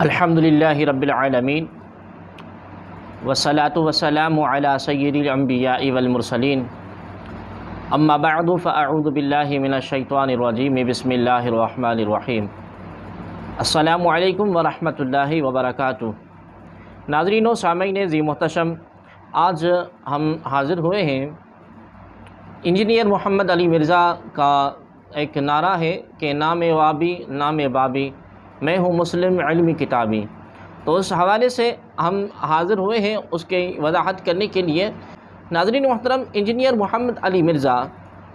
الحمدللہ رب العالمین والصلاة والسلام علی سید الانبیاء والمرسلین اما بعد فاعوذ باللہ من الشیطان الرجیم بسم اللہ الرحمن الرحیم السلام علیکم ورحمۃ اللہ وبرکاتہ۔ ناظرین و سامعین ذی محتشم، آج ہم حاضر ہوئے ہیں انجینئر محمد علی مرزا کا ایک نعرہ ہے کہ نام وہابی نام بابی، میں ہوں مسلم علمی کتابی۔ تو اس حوالے سے ہم حاضر ہوئے ہیں اس کی وضاحت کرنے کے لیے۔ ناظرین محترم، انجینئر محمد علی مرزا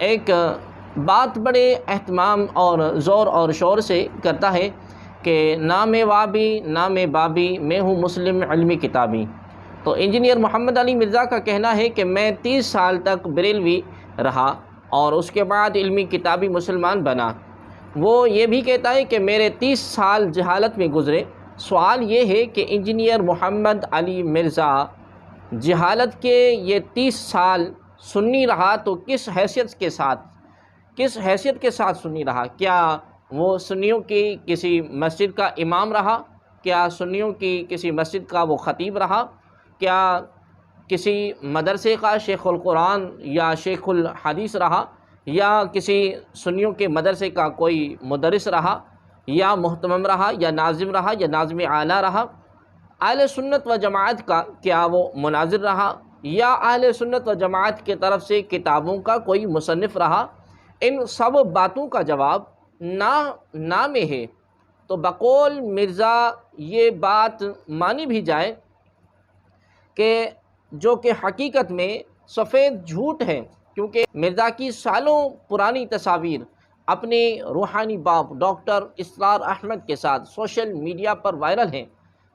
ایک بات بڑے اہتمام اور زور اور شور سے کرتا ہے کہ نام وہابی نام بابی، میں ہوں مسلم علمی کتابی۔ تو انجینئر محمد علی مرزا کا کہنا ہے کہ میں 30 سال تک بریلوی رہا اور اس کے بعد علمی کتابی مسلمان بنا۔ وہ یہ بھی کہتا ہے کہ میرے 30 سال جہالت میں گزرے۔ سوال یہ ہے کہ انجینئر محمد علی مرزا جہالت کے یہ 30 سال سنی رہا تو کس حیثیت کے ساتھ سنی رہا؟ کیا وہ سنیوں کی کسی مسجد کا امام رہا؟ کیا سنیوں کی کسی مسجد کا وہ خطیب رہا؟ کیا کسی مدرسے کا شیخ القران یا شیخ الحدیث رہا؟ یا کسی سنیوں کے مدرسے کا کوئی مدرس رہا، یا اہتمام رہا، یا ناظم رہا، یا ناظم اعلیٰ رہا؟ اہل سنت و جماعت کا کیا وہ مناظر رہا، یا اہل سنت و جماعت کی طرف سے کتابوں کا کوئی مصنف رہا؟ ان سب باتوں کا جواب نہ میں ہے۔ تو بقول مرزا یہ بات مانی بھی جائے کہ جو کہ حقیقت میں سفید جھوٹ ہے، کیونکہ مرزا کی سالوں پرانی تصاویر اپنے روحانی باپ ڈاکٹر اسرار احمد کے ساتھ سوشل میڈیا پر وائرل ہیں۔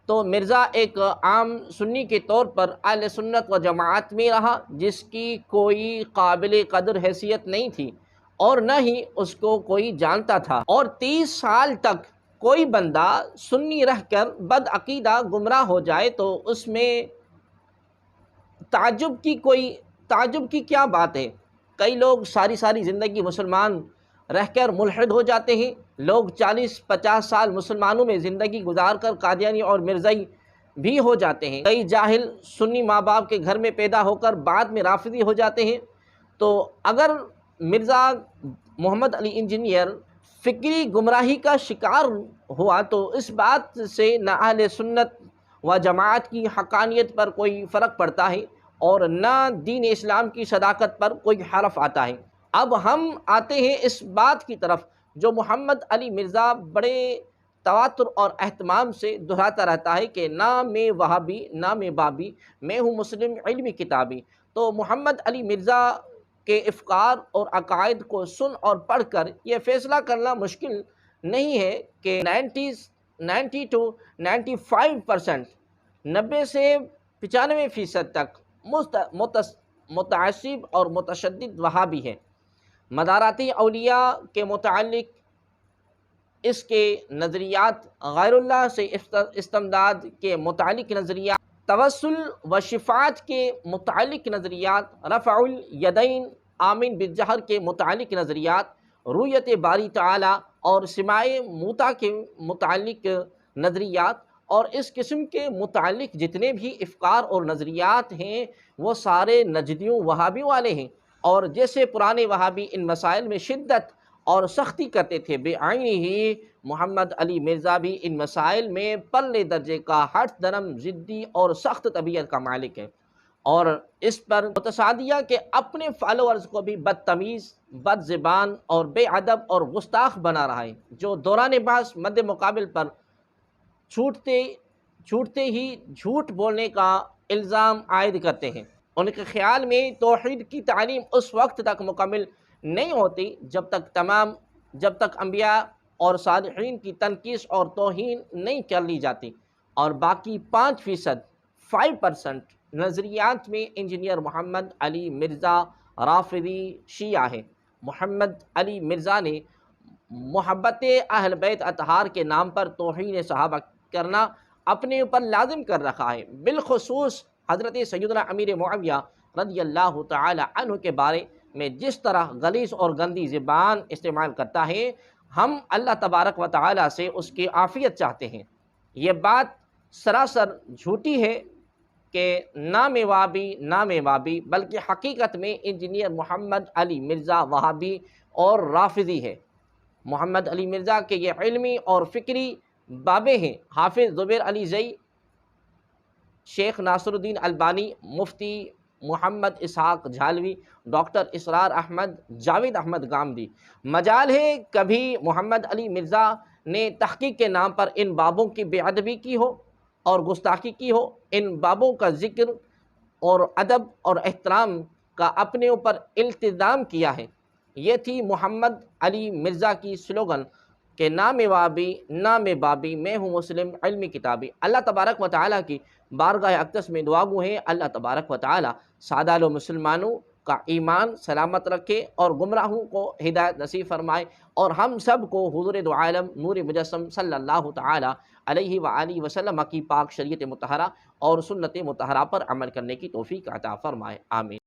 تو مرزا ایک عام سنی کے طور پر اہل سنت و جماعت میں رہا، جس کی کوئی قابل قدر حیثیت نہیں تھی اور نہ ہی اس کو کوئی جانتا تھا، اور 30 سال تک کوئی بندہ سنی رہ کر بدعقیدہ گمراہ ہو جائے تو اس میں تعجب کی کیا بات ہے؟ کئی لوگ ساری زندگی مسلمان رہ کر ملحد ہو جاتے ہیں۔ لوگ 40-50 سال مسلمانوں میں زندگی گزار کر قادیانی اور مرزائی بھی ہو جاتے ہیں۔ کئی جاہل سنی ماں باپ کے گھر میں پیدا ہو کر بعد میں رافضی ہو جاتے ہیں۔ تو اگر مرزا محمد علی انجینئر فکری گمراہی کا شکار ہوا تو اس بات سے نہ اہل سنت و جماعت کی حقانیت پر کوئی فرق پڑتا ہے اور نہ دین اسلام کی صداقت پر کوئی حرف آتا ہے۔ اب ہم آتے ہیں اس بات کی طرف جو محمد علی مرزا بڑے تواتر اور اہتمام سے دہراتا رہتا ہے کہ نام وہابی نام بابی، میں ہوں مسلم علمی کتابی۔ تو محمد علی مرزا کے افکار اور عقائد کو سن اور پڑھ کر یہ فیصلہ کرنا مشکل نہیں ہے کہ 90 to 95% 90 سے 95% تک متعصب اور متشدد وہابی ہے۔ مداراتی اولیاء کے متعلق اس کے نظریات، غیر اللہ سے استمداد کے متعلق نظریات، توسل و شفاعت کے متعلق نظریات، رفع الیدین آمین بالجہر کے متعلق نظریات، رؤیت باری تعالی اور سماع موتی کے متعلق نظریات اور اس قسم کے متعلق جتنے بھی افکار اور نظریات ہیں وہ سارے نجدیوں وہابی والے ہیں۔ اور جیسے پرانے وہابی ان مسائل میں شدت اور سختی کرتے تھے، بعینہ ہی محمد علی مرزا بھی ان مسائل میں پلے درجے کا ہٹ درم، ضدی اور سخت طبیعت کا مالک ہے، اور اس پر متصادیہ کے اپنے فالوورز کو بھی بدتمیز، بد زبان اور بے ادب اور گستاخ بنا رہا ہے، جو دوران بحث مد مقابل پر چھوٹتے ہی جھوٹ بولنے کا الزام عائد کرتے ہیں۔ ان کے خیال میں توحید کی تعلیم اس وقت تک مکمل نہیں ہوتی جب تک انبیاء اور صالحین کی تنقیص اور توہین نہیں کر لی جاتی، اور باقی 5% نظریات میں انجینئر محمد علی مرزا رافضی شیعہ ہے۔ محمد علی مرزا نے محبت اہل بیت اطہار کے نام پر توہین صحابہ کرنا اپنے اوپر لازم کر رکھا ہے۔ بالخصوص حضرت سیدنا امیر معاویہ رضی اللہ تعالی عنہ کے بارے میں جس طرح غلیظ اور گندی زبان استعمال کرتا ہے، ہم اللہ تبارک و تعالی سے اس کی عافیت چاہتے ہیں۔ یہ بات سراسر جھوٹی ہے کہ نام وہابی بلکہ حقیقت میں انجینئر محمد علی مرزا وہابی اور رافضی ہے۔ محمد علی مرزا کے یہ علمی اور فکری بابے ہیں۔ حافظ زبیر علی زئی، شیخ ناصر الدین البانی، مفتی محمد اسحاق جھالوی، ڈاکٹر اسرار احمد، جاوید احمد گامدی۔ مجال ہے کبھی محمد علی مرزا نے تحقیق کے نام پر ان بابوں کی بے ادبی کی ہو اور گستاخی کی ہو، ان بابوں کا ذکر اور ادب اور احترام کا اپنے اوپر التزام کیا ہے۔ یہ تھی محمد علی مرزا کی سلوگن کہ نام وہابی نام بابی، میں ہوں مسلم علمی کتابی۔ اللہ تبارک و تعالیٰ کی بارگاہ اقدس میں دعا گو ہیں، اللہ تبارک و تعالیٰ سادہ لو مسلمانوں کا ایمان سلامت رکھے اور گمراہوں کو ہدایت نصیب فرمائے، اور ہم سب کو حضور دو عالم نور مجسم صلی اللہ تعالیٰ علیہ وآلہ وسلم کی پاک شریعت مطہرہ اور سنت مطہرہ پر عمل کرنے کی توفیق عطا فرمائے، آمین۔